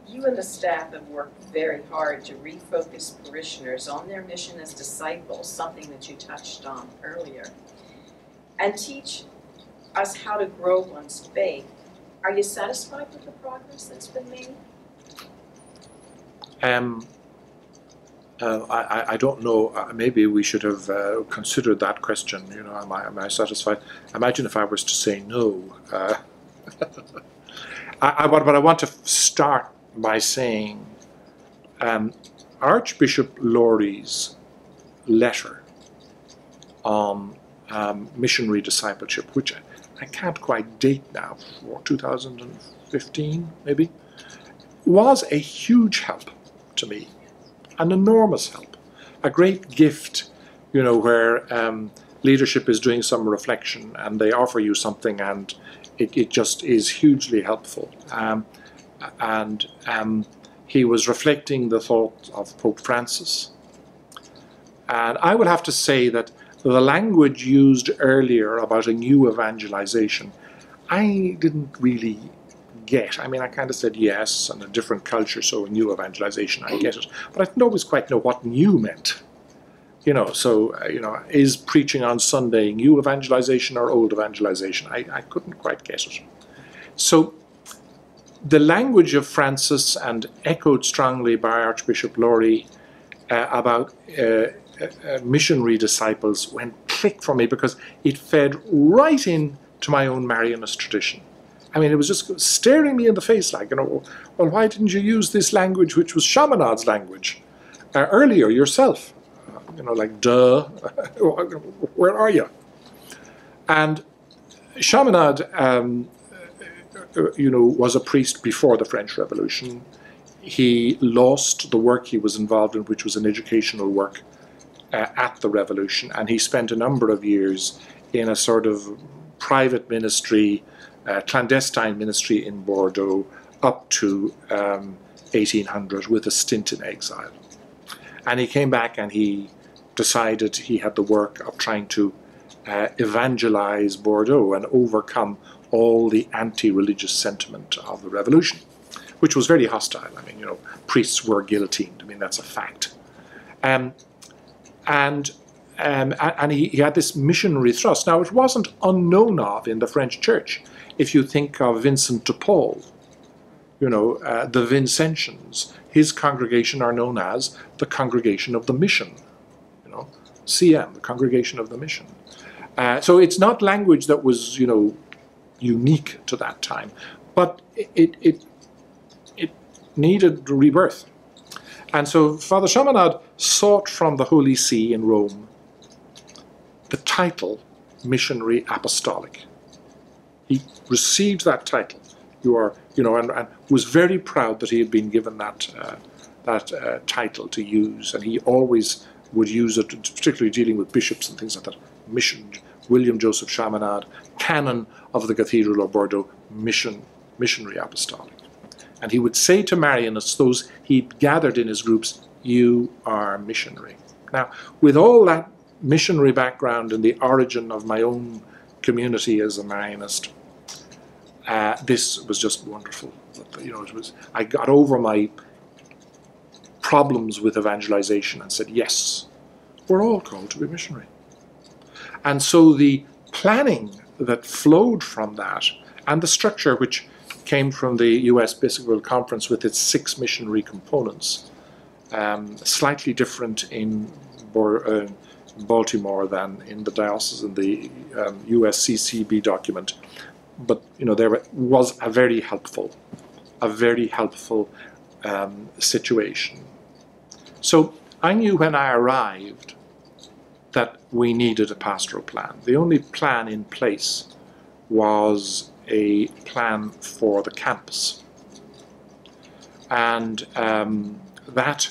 You and the staff have worked very hard to refocus parishioners on their mission as disciples, something that you touched on earlier, and teach us how to grow one's faith. Are you satisfied with the progress that's been made? I don't know. Maybe we should have considered that question. You know, am I satisfied? Imagine if I was to say no. But I want to start by saying Archbishop Lowry's letter on missionary discipleship, which I can't quite date now, for 2015 maybe, was a huge help to me, an enormous help, a great gift, you know, where leadership is doing some reflection and they offer you something, and it just is hugely helpful. He was reflecting the thought of Pope Francis. And I would have to say that the language used earlier about a new evangelization, I didn't really get. I mean, I kind of said yes, and a different culture, so a new evangelization, I get it. But I didn't always quite know what new meant. You know, so, you know, is preaching on Sunday new evangelization or old evangelization? I couldn't quite get it. So the language of Francis, and echoed strongly by Archbishop Lowry about missionary disciples, went click for me, because it fed right in to my own Marianist tradition. I mean, it was just staring me in the face like, you know, well, why didn't you use this language, which was Chaminad's language, earlier yourself? You know, like, duh, where are you? And Chaminade, you know, was a priest before the French Revolution. He lost the work he was involved in, which was an educational work, at the Revolution, and he spent a number of years in a sort of private ministry, clandestine ministry in Bordeaux up to 1800, with a stint in exile. And he came back and he decided he had the work of trying to evangelize Bordeaux and overcome all the anti-religious sentiment of the Revolution, which was very hostile. I mean, you know, priests were guillotined. I mean, that's a fact. And he had this missionary thrust. Now, it wasn't unknown of in the French church. If you think of Vincent de Paul, you know, the Vincentians, his congregation are known as the Congregation of the Mission, you know, CM, the Congregation of the Mission. So it's not language that was, you know, unique to that time, but it needed rebirth. And so Father Chaminade sought from the Holy See in Rome the title Missionary Apostolic. He received that title. You are, you know, and was very proud that he had been given that title to use, and he always would use it, particularly dealing with bishops and things like that. Mission, William Joseph Chaminade, Canon of the Cathedral of Bordeaux, Missionary Apostolic. And he would say to Marianists, those he'd gathered in his groups, you are missionary. Now, with all that missionary background and the origin of my own community as a Marianist, this was just wonderful. You know, I got over my problems with evangelization and said, yes, we're all called to be missionary. And so the planning that flowed from that, and the structure which came from the US Episcopal Conference with its 6 missionary components, slightly different in Baltimore than in the diocese in the USCCB document, but you know, there was a very helpful situation. So I knew when I arrived that we needed a pastoral plan. The only plan in place was a plan for the campus, and that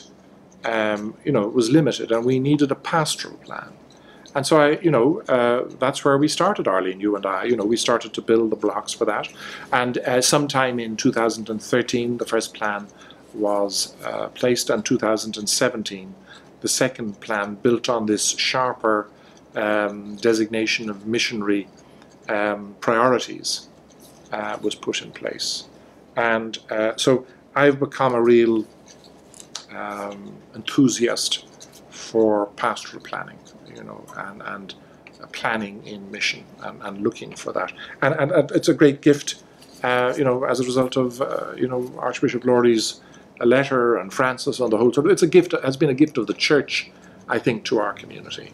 you know, was limited, and we needed a pastoral plan. And so that's where we started, Arlene, you and I. You know, we started to build the blocks for that, and sometime in 2013 the first plan was placed, and 2017 the second plan, built on this sharper designation of missionary priorities, was put in place. And so I've become a real enthusiast for pastoral planning, you know, and planning in mission and looking for that. And it's a great gift, you know, as a result of, you know, Archbishop Lordy's letter and Francis on the whole. So it's a gift, has been a gift of the Church, I think, to our community.